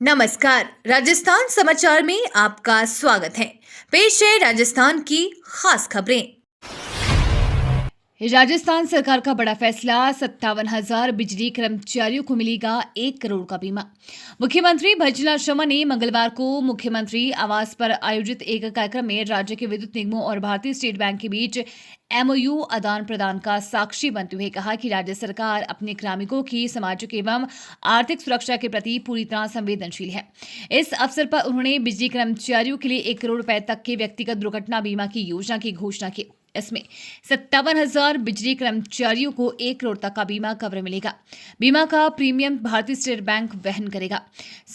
नमस्कार, राजस्थान समाचार में आपका स्वागत है। पेश है राजस्थान की खास खबरें। राजस्थान सरकार का बड़ा फैसला, 57,000 बिजली कर्मचारियों को मिलेगा 1 करोड़ का बीमा। मुख्यमंत्री भजनलाल शर्मा ने मंगलवार को मुख्यमंत्री आवास पर आयोजित एक कार्यक्रम में राज्य के विद्युत निगमों और भारतीय स्टेट बैंक के बीच एमओयू आदान प्रदान का साक्षी बनते हुए कहा कि राज्य सरकार अपने कार्मिकों की सामाजिक एवं आर्थिक सुरक्षा के प्रति पूरी तरह संवेदनशील है। इस अवसर पर उन्होंने बिजली कर्मचारियों के लिए 1 करोड़ रुपए तक के व्यक्तिगत दुर्घटना बीमा की योजना की घोषणा की। इसमें 57,000 बिजली कर्मचारियों को 1 करोड़ तक का बीमा कवर मिलेगा। बीमा का प्रीमियम भारतीय स्टेट बैंक वहन करेगा।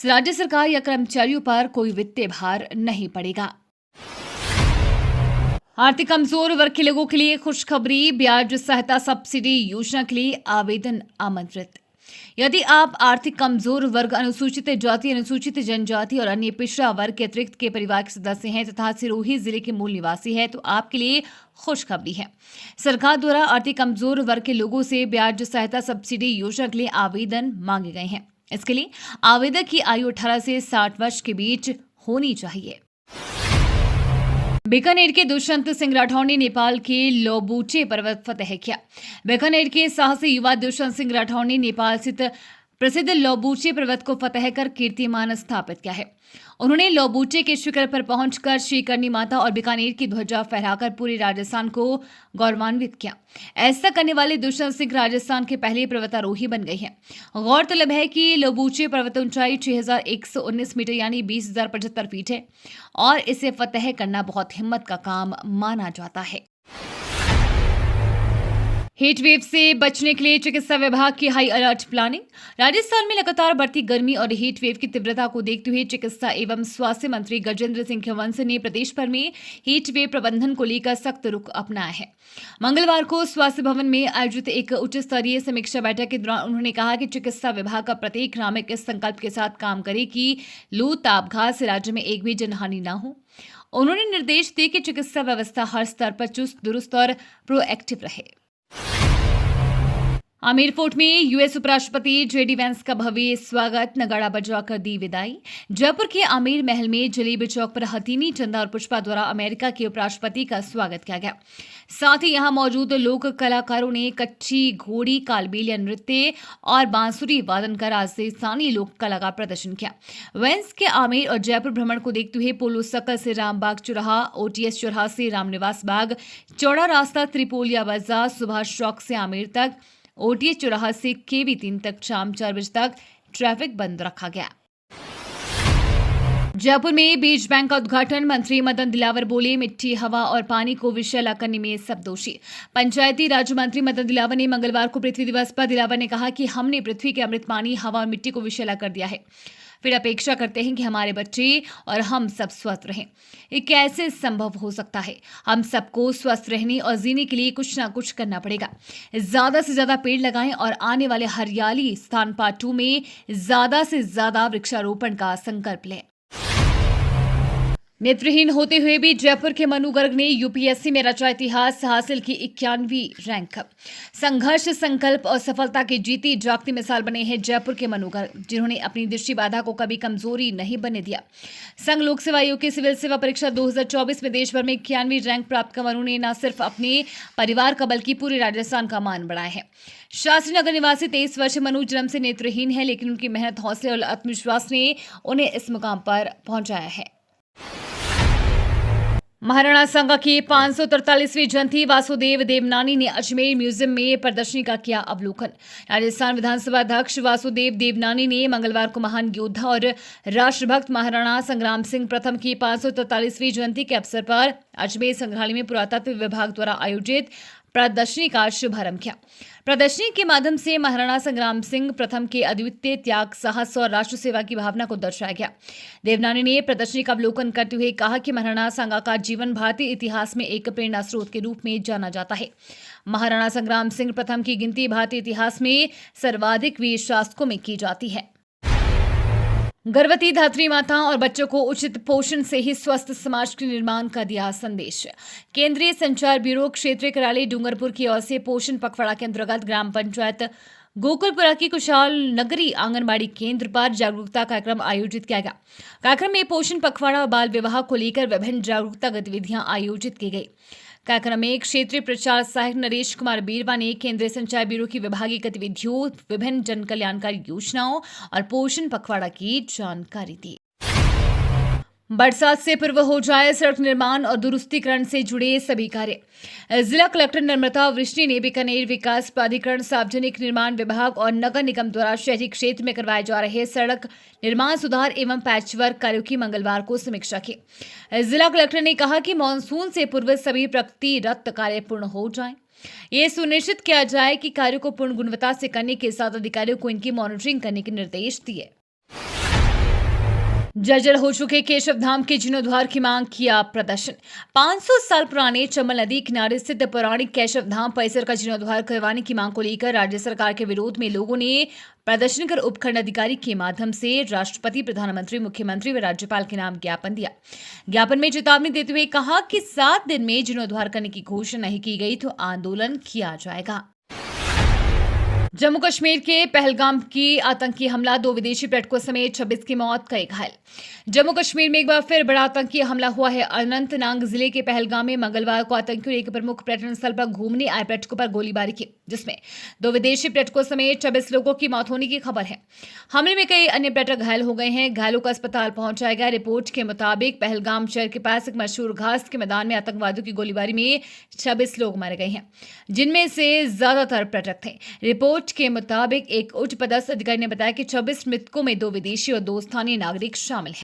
राज्य सरकार या कर्मचारियों पर कोई वित्तीय भार नहीं पड़ेगा। आर्थिक कमजोर वर्ग के लोगों के लिए खुशखबरी, ब्याज सहायता सब्सिडी योजना के लिए आवेदन आमंत्रित। यदि आप आर्थिक कमजोर वर्ग, अनुसूचित जाति, अनुसूचित जनजाति और अन्य पिछड़ा वर्ग के अतिरिक्त के परिवार के सदस्य हैं तथा सिरोही जिले के मूल निवासी हैं तो आपके लिए खुशखबरी है। सरकार द्वारा आर्थिक कमजोर वर्ग के लोगों से ब्याज सहायता सब्सिडी योजना के लिए आवेदन मांगे गए हैं। इसके लिए आवेदक की आयु 18 से 60 वर्ष के बीच होनी चाहिए। बीकानेर के दुष्यंत सिंह राठौर ने नेपाल के लोबूचे पर्वत फतेह किया। बीकानेर के साहसी युवा दुष्यंत सिंह राठौर ने नेपाल स्थित प्रसिद्ध लोबूचे पर्वत को फतेह कर कीर्तिमान स्थापित किया है। उन्होंने लोबूचे के शिखर पर पहुंचकर श्री करनी माता और बीकानेर की ध्वजा फहराकर पूरे राजस्थान को गौरवान्वित किया। ऐसा करने वाले दुष्यंत सिंह राजस्थान के पहले पर्वतारोही बन गए हैं। गौरतलब है कि लोबूचे पर्वत ऊंचाई 6,119 मीटर यानी 20,075 फीट है और इसे फतेह करना बहुत हिम्मत का काम माना जाता है। हीट वेव से बचने के लिए चिकित्सा विभाग की हाई अलर्ट प्लानिंग। राजस्थान में लगातार बढ़ती गर्मी और हीट वेव की तीव्रता को देखते हुए चिकित्सा एवं स्वास्थ्य मंत्री गजेंद्र सिंह शेखावत ने प्रदेश भर में हीट वेव प्रबंधन को लेकर सख्त रुख अपनाया है। मंगलवार को स्वास्थ्य भवन में आयोजित एक उच्च स्तरीय समीक्षा बैठक के दौरान उन्होंने कहा कि चिकित्सा विभाग का प्रत्येक नामिक इस संकल्प के साथ काम करे कि लू तापघात से राज्य में एक भी जनहानि न हो। उन्होंने निर्देश दिए कि चिकित्सा व्यवस्था हर स्तर पर चुस्त दुरुस्त और प्रोएक्टिव रहे। आमेर फोर्ट में यूएस उपराष्ट्रपति जेडी वैंस का भव्य स्वागत, नगाड़ा बजाकर दी विदाई। जयपुर के आमेर महल में जलेबी चौक पर हथीनी, चंदा और पुष्पा द्वारा अमेरिका के उपराष्ट्रपति का स्वागत किया गया। साथ ही यहां मौजूद लोक कलाकारों ने कच्ची घोड़ी, कालबेलिया नृत्य और बांसुरी वादन कर राजस्थानी लोक कला का प्रदर्शन किया। वैंस के आमेर और जयपुर भ्रमण को देखते हुए पोलो सर्कल से रामबाग चौराहा, ओटीएस चौराहा से रामनिवास बाग, चौड़ा रास्ता त्रिपोलिया बाजार, सुभाष चौक से आमेर तक, ओटीएस चौराहा से केवी 3 तक शाम 4 बजे तक ट्रैफिक बंद रखा गया। जयपुर में बीज बैंक का उद्घाटन, मंत्री मदन दिलावर बोले, मिट्टी, हवा और पानी को विषैला करने में सब दोषी। पंचायती राज मंत्री मदन दिलावर ने मंगलवार को पृथ्वी दिवस पर दिलावर ने कहा कि हमने पृथ्वी के अमृत पानी, हवा और मिट्टी को विषैला कर दिया है। फिर अपेक्षा करते हैं कि हमारे बच्चे और हम सब स्वस्थ रहें। ये कैसे संभव हो सकता है? हम सबको स्वस्थ रहने और जीने के लिए कुछ ना कुछ करना पड़ेगा। ज्यादा से ज्यादा पेड़ लगाएं और आने वाले हरियाली स्थान पार्ट 2 में ज्यादा से ज्यादा वृक्षारोपण का संकल्प लें। नेत्रहीन होते हुए भी जयपुर के मनु गर्ग ने यूपीएससी में रचा इतिहास, हासिल की 91वीं रैंक। संघर्ष, संकल्प और सफलता की जीती जागती मिसाल बने हैं जयपुर के मनु गर्ग, जिन्होंने अपनी दृष्टि बाधा को कभी कमजोरी नहीं बनने दिया। संघ लोक सेवा आयोग की सिविल सेवा परीक्षा 2024 में देश भर में 91वीं रैंक प्राप्त कर मनु ने न सिर्फ अपने परिवार का बल्कि पूरे राजस्थान का मान बढ़ाया है। शास्त्री नगर निवासी 23 वर्षीय मनु जन्म से नेत्रहीन है, लेकिन उनकी मेहनत, हौसले और आत्मविश्वास ने उन्हें इस मुकाम पर पहुंचाया है। महाराणा सांगा की 543वीं जयंती, वासुदेव देवनानी ने अजमेर म्यूजियम में प्रदर्शनी का किया अवलोकन। राजस्थान विधानसभा अध्यक्ष वासुदेव देवनानी ने मंगलवार को महान योद्धा और राष्ट्रभक्त महाराणा संग्राम सिंह प्रथम की 543वीं जयंती के अवसर पर अजमेर संग्रहालय में पुरातत्व विभाग द्वारा आयोजित प्रदर्शनी का शुभारंभ किया। प्रदर्शनी के माध्यम से महाराणा संग्राम सिंह प्रथम के अद्वितीय त्याग, साहस और राष्ट्र सेवा की भावना को दर्शाया गया। देवनानी ने प्रदर्शनी का अवलोकन करते हुए कहा कि महाराणा सांगा का जीवन भारतीय इतिहास में एक प्रेरणा स्रोत के रूप में जाना जाता है। महाराणा संग्राम सिंह प्रथम की गिनती भारतीय इतिहास में सर्वाधिक वीर शासकों में की जाती है। गर्भवती धात्री माताओं और बच्चों को उचित पोषण से ही स्वस्थ समाज के निर्माण का दिया संदेश। केंद्रीय संचार ब्यूरो क्षेत्रीय कार्यालय डूंगरपुर की ओर से पोषण पखवाड़ा के अंतर्गत ग्राम पंचायत गोकुलपुरा की कुशाल नगरी आंगनबाड़ी केंद्र पर जागरूकता कार्यक्रम आयोजित किया गया। कार्यक्रम में पोषण पखवाड़ा और बाल विवाह को लेकर विभिन्न जागरूकता गतिविधियां आयोजित की गई। कार्यक्रम में क्षेत्रीय प्रचार सहायक नरेश कुमार बीरवा ने केंद्रीय संचार ब्यूरो की विभागीय गतिविधियों, विभिन्न जन कल्याणकारी योजनाओं और पोषण पखवाड़ा की जानकारी दी। बरसात से पूर्व हो जाए सड़क निर्माण और दुरुस्तीकरण से जुड़े सभी कार्य। जिला कलेक्टर नम्रता वृष्टि ने बीकानेर विकास प्राधिकरण, सार्वजनिक निर्माण विभाग और नगर निगम द्वारा शहरी क्षेत्र में करवाए जा रहे सड़क निर्माण, सुधार एवं पैचवर्क कार्यों की मंगलवार को समीक्षा की। जिला कलेक्टर ने कहा कि मानसून से पूर्व सभी प्रगतिरत कार्य पूर्ण हो जाएं। ये सुनिश्चित किया जाए कि कार्यों को पूर्ण गुणवत्ता से करने के साथ अधिकारियों को इनकी मॉनिटरिंग करने के निर्देश दिए। जर्जर हो चुके केशव धाम के जीर्णोद्धार की मांग किया प्रदर्शन। 500 साल पुराने चंबल नदी किनारे स्थित पौराणिक केशव धाम परिसर का जीर्णोद्धार करवाने की मांग को लेकर राज्य सरकार के विरोध में लोगों ने प्रदर्शन कर उपखंड अधिकारी के माध्यम से राष्ट्रपति, प्रधानमंत्री, मुख्यमंत्री व राज्यपाल के नाम ज्ञापन दिया। ज्ञापन में चेतावनी देते हुए कहा कि 7 दिन में जीर्णोद्धार करने की घोषणा नहीं की गई तो आंदोलन किया जाएगा। जम्मू कश्मीर के पहलगाम की आतंकी हमला, 2 विदेशी पर्यटकों समेत 26 की मौत, कई घायल। जम्मू कश्मीर में एक बार फिर बड़ा आतंकी हमला हुआ है। अनंतनाग जिले के पहलगाम में मंगलवार को आतंकियों ने एक प्रमुख पर्यटन स्थल पर घूमने आए पर्यटकों पर गोलीबारी की, जिसमें 2 विदेशी पर्यटकों समेत 26 लोगों की मौत होने की खबर है। हमले में कई अन्य पर्यटक घायल हो गए हैं। घायलों को अस्पताल पहुंचाया गया। रिपोर्ट के मुताबिक पहलगाम शहर के पास एक मशहूर घास के मैदान में आतंकवादियों की गोलीबारी में 26 लोग मारे गए हैं, जिनमें से ज्यादातर पर्यटक थे। रिपोर्ट के मुताबिक एक उच्च पदस्थ अधिकारी ने बताया कि 26 मृतकों में 2 विदेशी और 2 स्थानीय नागरिक शामिल हैं।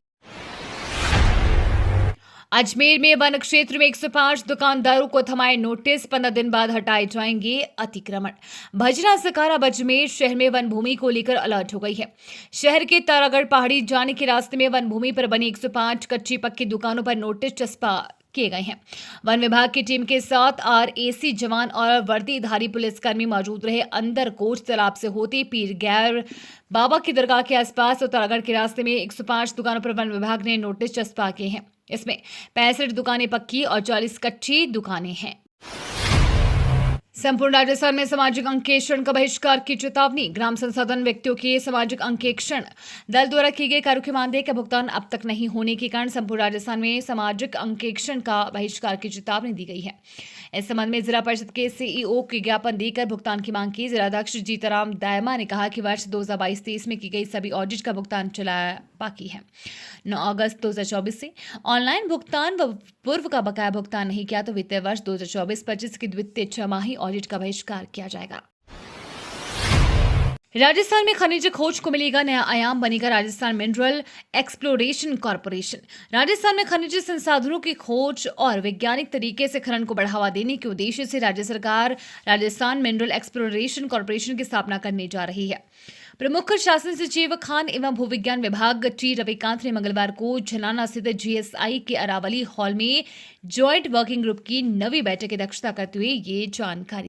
अजमेर में वन क्षेत्र में 105 दुकानदारों को थमाए नोटिस, 15 दिन बाद हटाए जाएंगे अतिक्रमण। भजना सकारा अजमेर शहर में वन भूमि को लेकर अलर्ट हो गई है। शहर के तारागढ़ पहाड़ी जाने के रास्ते में वन भूमि पर बनी 105 कच्ची पक्की दुकानों पर नोटिस चस्पा किए गए हैं। वन विभाग की टीम के साथ RAC जवान और वर्दीधारी पुलिसकर्मी मौजूद रहे। अंदर कोच तालाब से होते पीर गैर बाबा की दरगाह के आसपास और तारागढ़ के रास्ते में 105 दुकानों पर वन विभाग ने नोटिस चस्पा किए हैं। इसमें 65 दुकानें पक्की और 40 कच्ची दुकानें हैं। संपूर्ण राजस्थान में सामाजिक अंकेक्षण का बहिष्कार की चेतावनी। ग्राम संसाधन व्यक्तियों के सामाजिक अंकेक्षण दल द्वारा किए गए कार्यों के मानदेय का भुगतान अब तक नहीं होने के कारण संपूर्ण राजस्थान में सामाजिक अंकेक्षण का बहिष्कार की चेतावनी दी गई है। इस संबंध में जिला परिषद के CEO के ज्ञापन देकर भुगतान की मांग की। जिलाध्यक्ष जीताराम दायमा ने कहा कि वर्ष 2022-23 में की गई सभी ऑडिट का भुगतान चला बाकी है। 9 अगस्त 2024 से ऑनलाइन भुगतान व पूर्व का बकाया भुगतान नहीं किया तो वित्तीय वर्ष 2024-25 की द्वितीय छमाही ऑडिट का बहिष्कार किया जाएगा। राजस्थान में खनिज खोज को मिलेगा नया आयाम, बनेगा Rajasthan mineral exploration corporation. Rajasthan में खनिज संसाधनों की खोज और वैज्ञानिक तरीके से खनन को बढ़ावा देने के उद्देश्य से राज्य सरकार राजस्थान मिनरल एक्सप्लोरेशन कॉर्पोरेशन की स्थापना करने जा रही है। प्रमुख शासन सचिव खान एवं भूविज्ञान विभाग टी रविकांत ने मंगलवार को झनाना स्थित GSI के अरावली हॉल में ज्वाइंट वर्किंग ग्रुप की 9वीं बैठक की अध्यक्षता करते हुए ये जानकारी